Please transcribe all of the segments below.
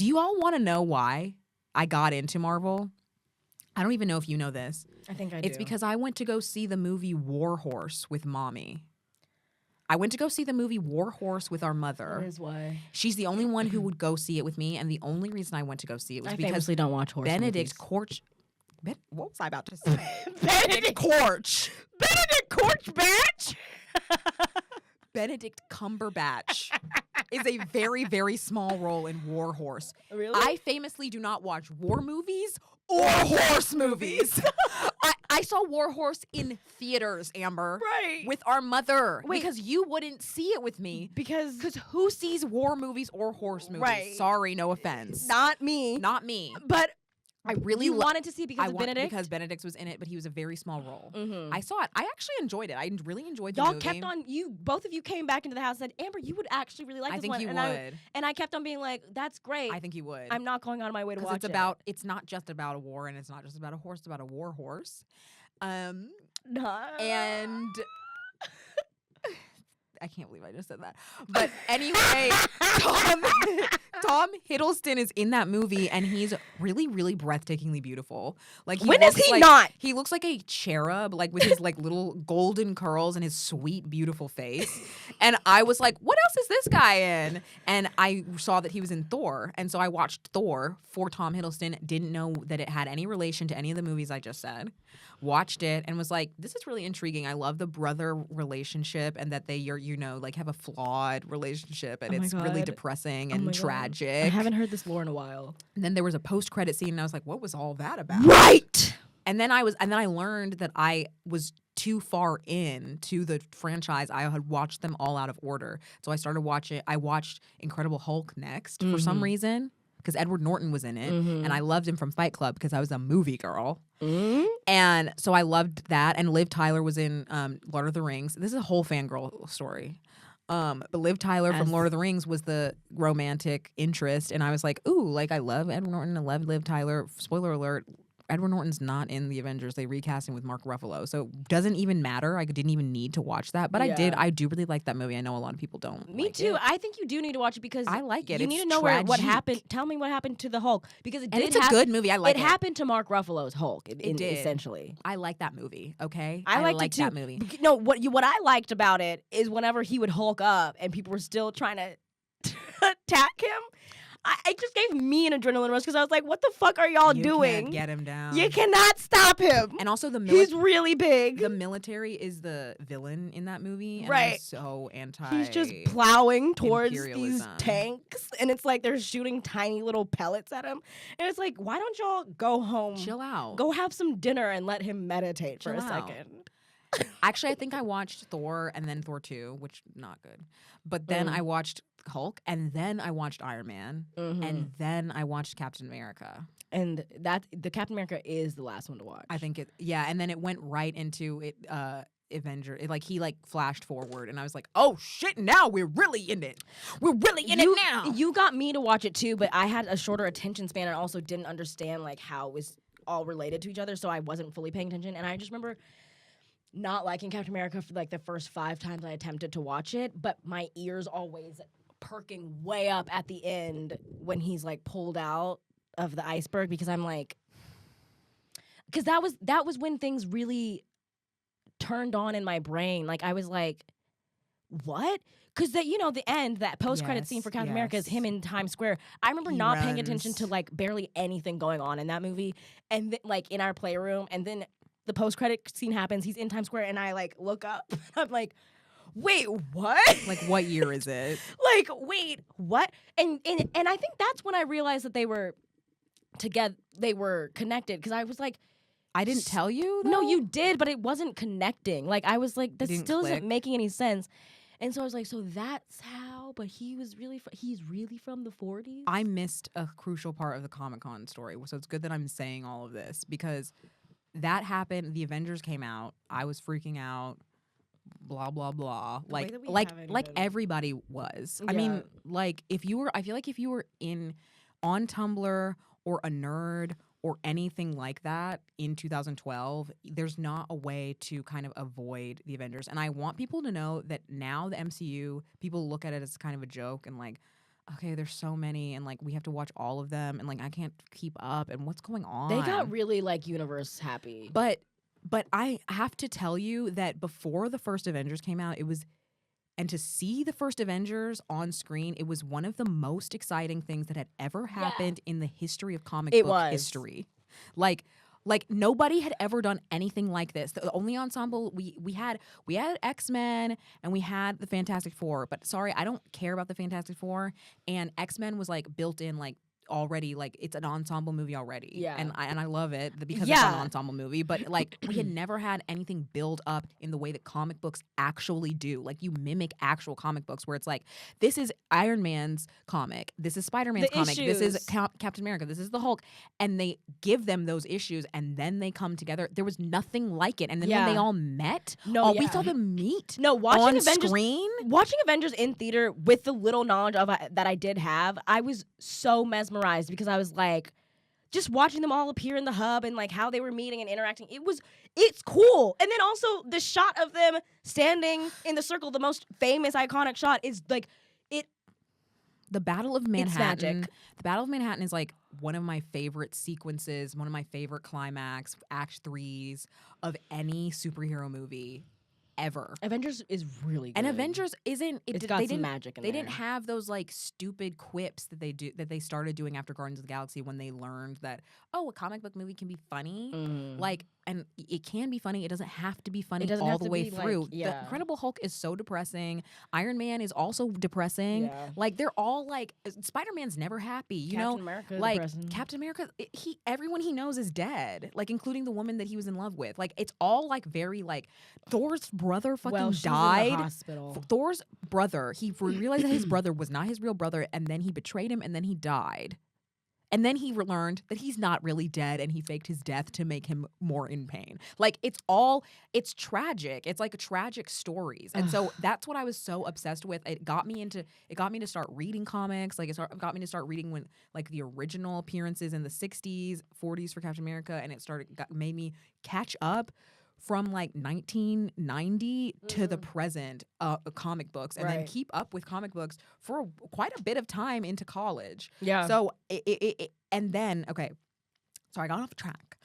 Do you all want to know why I got into Marvel? I don't even know if you know this. I think I do. It's because I went to go see the movie War Horse with Mommy. I went to go see the movie War Horse with our mother. That is why. She's the only one who would go see it with me, and the only reason I went to go see it was I because famously don't watch horse Benedict movies. What was I about to say? Benedict Cumberbatch. Benedict Cumberbatch is a very, very small role in War Horse. Really? I famously do not watch war movies or horse movies. I saw War Horse in theaters, Amber. Right. With our mother. Wait. Because you wouldn't see it with me. Because who sees war movies or horse movies? Right. Sorry, no offense. not me. Not me. But I really you wanted to see it because of Benedict? Because Benedict was in it, but he was a very small role. Mm-hmm. I saw it. I actually enjoyed it. I really enjoyed the Y'all movie. kept on, both of you came back into the house and said, Amber, you would actually really like I this think one. you and would. And I kept on being like, that's great. I think you would. I'm not going out of my way to watch It's not just about a war, and it's not just about a horse. It's about a war horse. No. And I can't believe I just said that. But anyway, Tom Hiddleston is in that movie, and he's really, really breathtakingly beautiful. Like, when is he not? He looks like a cherub, like with his like little golden curls and his sweet, beautiful face. And I was like, what else is this guy in? And I saw that he was in Thor, and so I watched Thor for Tom Hiddleston. Didn't know that it had any relation to any of the movies I just said. Watched it and was like, this is really intriguing. I love the brother relationship and that they are, like have a flawed relationship and it's really depressing and tragic. I haven't heard this lore in a while. And then there was a post-credit scene and I was like, what was all that about? Right. And then I learned that I was too far in to the franchise. I had watched them all out of order. So I started watching. I watched Incredible Hulk next for some reason because Edward Norton was in it. And I loved him from Fight Club because I was a movie girl. And so I loved that. And Liv Tyler was in Lord of the Rings. This is a whole fangirl story. But Liv Tyler from Lord of the Rings was the romantic interest. And I was like, ooh, like I love Edward Norton. I love Liv Tyler. Spoiler alert. Edward Norton's not in the Avengers. They recast him with Mark Ruffalo. So it doesn't even matter. I didn't even need to watch that. But I did. I do really like that movie. I know a lot of people don't. Me too. I think you do need to watch it because I like it. You need to know what happened. Tell me what happened to the Hulk. Because it's a good movie. I like it. It happened to Mark Ruffalo's Hulk. It did. Essentially. I like that movie, okay? I liked it too. That movie. No, what I liked about it is whenever he would Hulk up and people were still trying to attack him, it just gave me an adrenaline rush because I was like, what the fuck are y'all doing? You can't get him down. You cannot stop him. And also he's really big. The military is the villain in that movie. And right. I'm so anti. He's just plowing towards these tanks. And it's like they're shooting tiny little pellets at him. And it's like, why don't y'all go home? Chill out. Go have some dinner and let him meditate for a second. Actually, I think I watched Thor and then Thor 2, which not good. But then I watched Hulk, and then I watched Iron Man, and then I watched Captain America. And the Captain America is the last one to watch. I think and then it went right into it. Avenger, he flashed forward, and I was like, "Oh shit! Now we're really in it. We're really in it now." You got me to watch it too, but I had a shorter attention span, and also didn't understand how it was all related to each other, so I wasn't fully paying attention. And I just remember not liking Captain America for the first 5 times I attempted to watch it, but my ears always perking way up at the end when he's pulled out of the iceberg because I'm because that was when things really turned on in my brain. I was like, what? Because the end, that post-credit scene for Captain America is him in Times Square. I remember not paying attention to barely anything going on in that movie, and in our playroom, and then the post-credit scene happens. He's in Times Square, and I look up. I'm like, wait, what? What year is it? Wait, what? And I think that's when I realized that they were together. They were connected because I was like, I didn't tell you, though? No, you did, but it wasn't connecting. I was like, this still isn't making any sense. And so I was like, so that's how, but he's really from the 40s? I missed a crucial part of the Comic-Con story, so it's good that I'm saying all of this because that happened. The Avengers came out. I was freaking out. Blah blah blah. Like everybody was. Yeah. I mean, I feel like if you were on Tumblr or a nerd or anything like that in 2012, there's not a way to kind of avoid the Avengers. And I want people to know that now the MCU, people look at it as kind of a joke and okay, there's so many, and like we have to watch all of them, and like I can't keep up, and what's going on? They got really like universe happy. But I have to tell you that before the first Avengers came out, and to see the first Avengers on screen, it was one of the most exciting things that had ever happened in the history of comic book history. Like nobody had ever done anything like this. The only ensemble we had X-Men and we had the Fantastic Four. But sorry, I don't care about the Fantastic Four. And X-Men was like built in like already, like it's an ensemble movie already. Yeah. And I love it because it's an ensemble movie. But like we had never had anything build up in the way that comic books actually do. Like you mimic actual comic books where it's like, this is Iron Man's comic, this is Spider-Man's comic, this is Captain America, this is the Hulk. And they give them those issues and then they come together. There was nothing like it. And then when they all met, we saw them meet watching on screen. Watching Avengers in theater with the little knowledge of that I did have, I was so mesmerized because I was like, just watching them all appear in the hub and like how they were meeting and interacting. It's cool. And then also the shot of them standing in the circle, the most famous iconic shot is like the Battle of Manhattan. It's magic. The Battle of Manhattan is like one of my favorite sequences, one of my favorite climax, act 3s of any superhero movie ever. Avengers is really good. And Avengers isn't. It's got some magic in there. They there. didn't have those like stupid quips that they started doing after Guardians of the Galaxy when they learned that a comic book movie can be funny. Like, and it can be funny. It doesn't have to be funny all the way through. Like, The Incredible Hulk is so depressing. Iron Man is also depressing. Yeah. Like they're all like Spider-Man's never happy. You Captain know, America is like depressing. Captain America. Everyone he knows is dead. Like including the woman that he was in love with. Like it's all like very like Thor's brother fucking died. In the hospital. Thor's brother, he realized that his brother was not his real brother, and then he betrayed him, and then he died. And then he learned that he's not really dead, and he faked his death to make him more in pain. Like, it's tragic. It's like tragic stories. And so that's what I was so obsessed with. It got me to start reading comics. Like, it got me to start reading when, like, the original appearances in the 60s, 40s for Captain America, and it made me catch up from like 1990 to the present comic books, and then keep up with comic books for quite a bit of time into college. Yeah. So and then so I got off track,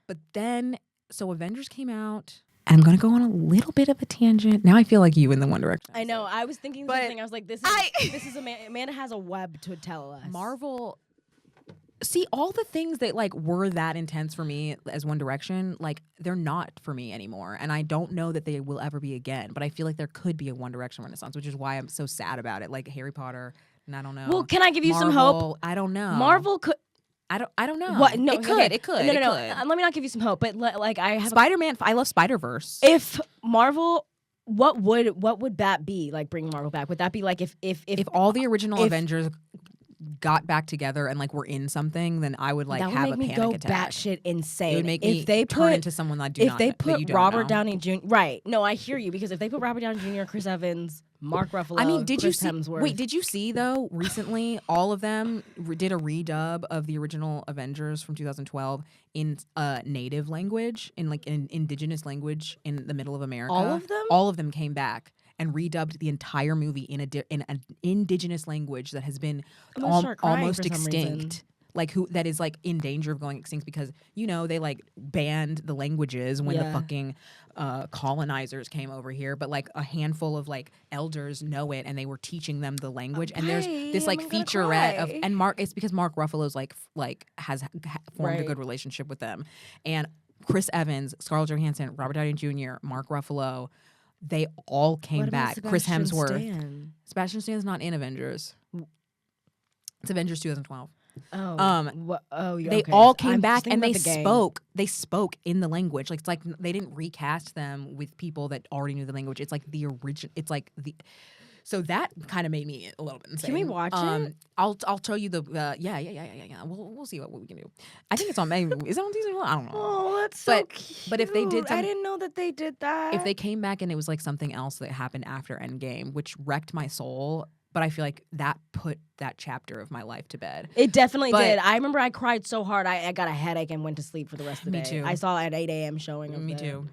but then so Avengers came out. I'm gonna go on a little bit of a tangent. Now I feel like you in the One Direction. I know. I was thinking the same thing. I was like, this is Amanda has a web to tell us. Marvel. See, all the things that like were that intense for me as One Direction, like they're not for me anymore. And I don't know that they will ever be again. But I feel like there could be a One Direction renaissance, which is why I'm so sad about it. Like Harry Potter, and I don't know. Well, can I give you Marvel, some hope? I don't know. Marvel could. I don't know. What? No, it could. It could. No. Let me not give you some hope. But like I have Spider-Man. I love Spider-Verse. If Marvel. What would that be like? Bringing Marvel back? Would that be like if all the original Avengers got back together and like were in something, then I would like that would have make a me panic go attack. batshit insane. It would make if me they turn put, into someone I do not. If they put you don't Robert know. Downey Jr. Right? No, I hear you because if they put Robert Downey Jr., Chris Evans, Mark Ruffalo, I mean, did Chris you see? Hemsworth. Wait, did you see though? Recently, all of them did a redub of the original Avengers from 2012 in native language, in like an indigenous language in the middle of America. All of them? All of them came back and redubbed the entire movie in an indigenous language that has been almost extinct. Like that is like in danger of going extinct because they like banned the languages when the fucking colonizers came over here, but like a handful of like elders know it and they were teaching them the language. And there's this like featurette of it's because Mark Ruffalo's like has formed a good relationship with them, and Chris Evans, Scarlett Johansson, Robert Downey Jr., Mark Ruffalo. They all came back. Chris Hemsworth. Sebastian Stan's not in Avengers. It's Avengers 2012. They all came back and they spoke. They spoke in the language. Like it's like they didn't recast them with people that already knew the language. It's like the original. It's like the. So that kind of made me a little bit insane. Can we watch it? I'll tell you the yeah. We'll see what we can do. I think it's on May. Is it on Disney? I don't know. Oh, that's so cute. But if they did, I didn't know that they did that. If they came back and it was like something else that happened after Endgame, which wrecked my soul. But I feel like that put that chapter of my life to bed. It definitely did. I remember I cried so hard I got a headache and went to sleep for the rest of the day. Me too. I saw an 8 a.m. showing of Me too.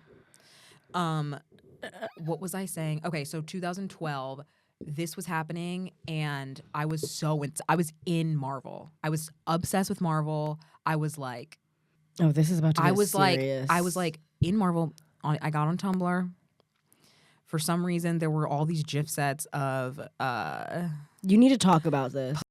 What was I saying? Okay, so 2012, this was happening, and I was I was in Marvel. I was obsessed with Marvel. I was like, Oh, this is about to get I was serious. like in Marvel. I got on Tumblr. For some reason, there were all these GIF sets of You need to talk about this.